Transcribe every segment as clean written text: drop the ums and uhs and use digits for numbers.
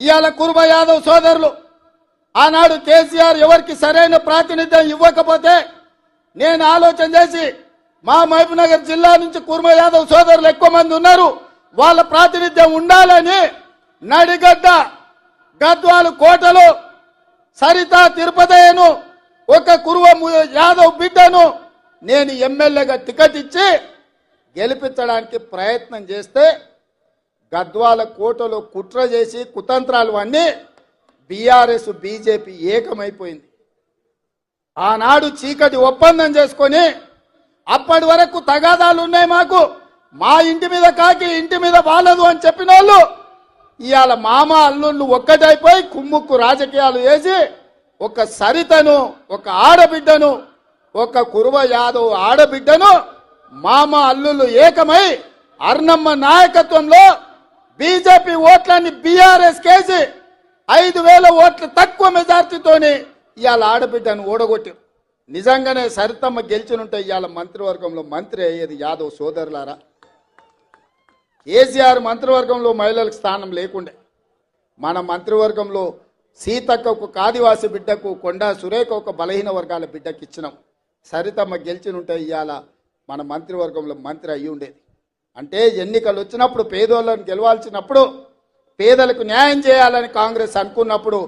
ఇవాళ కుర్మ యాదవ్ సోదరులు ఆనాడు కేసీఆర్ ఎవరికి సరైన ప్రాతినిధ్యం ఇవ్వకపోతే నేను ఆలోచన చేసి మా మహబూబ్నగర్ జిల్లా నుంచి కుర్మ యాదవ్ సోదరులు ఎక్కువ మంది ఉన్నారు, వాళ్ళ ప్రాతినిధ్యం ఉండాలని నడిగడ్డ గద్వాలు కోటలో సరిత తిరుపతయ్యను ఒక కుర్మ యాదవ్ బిడ్డను నేను ఎమ్మెల్యేగా టికెట్ ఇచ్చి గెలిపించడానికి ప్రయత్నం చేస్తే గద్వాల కోటలో కుట్ర చేసి కుతంత్రాలు అన్నీ బీఆర్ఎస్ బీజేపీ ఏకమైపోయింది. ఆనాడు చీకటి ఒప్పందం చేసుకొని అప్పటి వరకు తగాదాలు ఉన్నాయి మాకు, మా ఇంటి మీద కాకి ఇంటి మీద వాలదు అని చెప్పిన వాళ్ళు ఇవాళ మామ అల్లుళ్ళు ఒక్కటైపోయి కుమ్ముక్కు రాజకీయాలు వేసి ఒక సరితను ఒక ఆడబిడ్డను ఒక కుర్మ యాదవ్ ఆడబిడ్డను మామ అల్లుళ్ళు ఏకమై అర్నమ్మ నాయకత్వంలో బీజేపీ ఓట్లని బీఆర్ఎస్ కేసి 5,000 ఓట్ల తక్కువ మెజార్టీతోని ఇవాళ ఆడబిడ్డను ఓడగొట్టారు. నిజంగానే సరితమ్మ గెలిచినుంటే ఇవాళ మంత్రివర్గంలో మంత్రి అయ్యేది యాదవ్ సోదరులారా. కేసీఆర్ మంత్రివర్గంలో మహిళలకు స్థానం లేకుండే, మన మంత్రివర్గంలో సీతక్కకు ఆదివాసి బిడ్డకు కొండా సురేఖ ఒక బలహీన వర్గాల బిడ్డకి ఇచ్చినాం. సరితమ్మ గెలిచినుంటే ఇవాళ మన మంత్రివర్గంలో మంత్రి అయ్యి ఉండేది. అంటే ఎన్నికలు వచ్చినప్పుడు పేదోళ్ళని గెలవాల్సినప్పుడు పేదలకు న్యాయం చేయాలని కాంగ్రెస్ అనుకున్నప్పుడు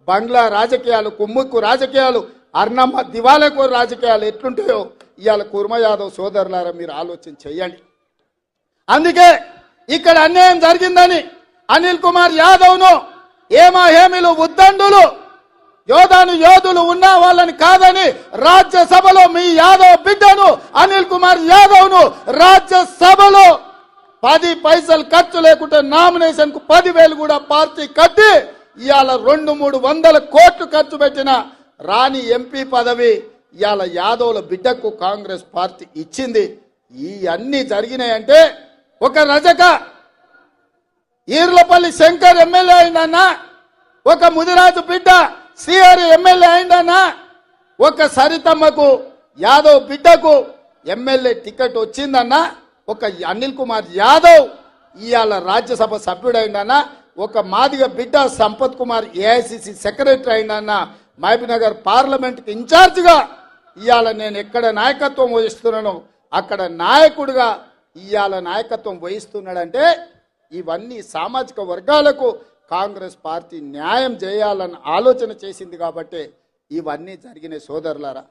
బంగ్లా రాజకీయాలు కుమ్ముక్కు రాజకీయాలు అర్నమ్మ దివాళాకోరు రాజకీయాలు ఎట్లుంటాయో ఇవాళ కుర్మ యాదవ్ సోదరులారా మీరు ఆలోచన చెయ్యండి. అందుకే ఇక్కడ అన్యాయం జరిగిందని అనిల్ కుమార్ యాదవ్ను ఏమాహేమిలు ఉద్దండులు యోధులు ఉన్న వాళ్ళని కాదని రాజ్యసభలో మీ యాదవ్ బిడ్డను అనిల్ కుమార్ యాదవ్ను రాజ్యసభలో 10 పైసలు ఖర్చు లేకుంటే నామినేషన్ కు 10,000 కూడా పార్టీ కట్టి ఇవాళ 200-300 కోట్లు ఖర్చు పెట్టిన రాని ఎంపీ పదవి ఇవాళ యాదవ్ల బిడ్డకు కాంగ్రెస్ పార్టీ ఇచ్చింది. ఈ అన్ని జరిగినాయంటే ఒక రజక ఈర్లపల్లి శంకర్ ఎమ్మెల్యే అయిందన్నా, ఒక ముదిరాజు బిడ్డ శ్రీహరి ఎమ్మెల్యే అయిందన్నా, ఒక సరితమ్మకు యాదవ్ బిడ్డకు ఎమ్మెల్యే టికెట్ వచ్చిందన్నా, ఒక అనిల్ కుమార్ యాదవ్ ఇవాళ రాజ్యసభ సభ్యుడైందన్నా, ఒక మాదిగ బిడ్డ సంపత్ కుమార్ ఏఐసిసి సెక్రటరీ అయిందన్నా, మహబూబ్నగర్ పార్లమెంట్కి ఇన్ఛార్జిగా ఇవాళ నేను ఎక్కడ నాయకత్వం వహిస్తున్నానో అక్కడ నాయకుడిగా ఇవాళ నాయకత్వం వహిస్తున్నాడంటే ఇవన్నీ సామాజిక వర్గాలకు కాంగ్రెస్ పార్టీ న్యాయం చేయాలని ఆలోచన చేసింది కాబట్టి ఇవన్నీ జరిగిన సోదరులారా.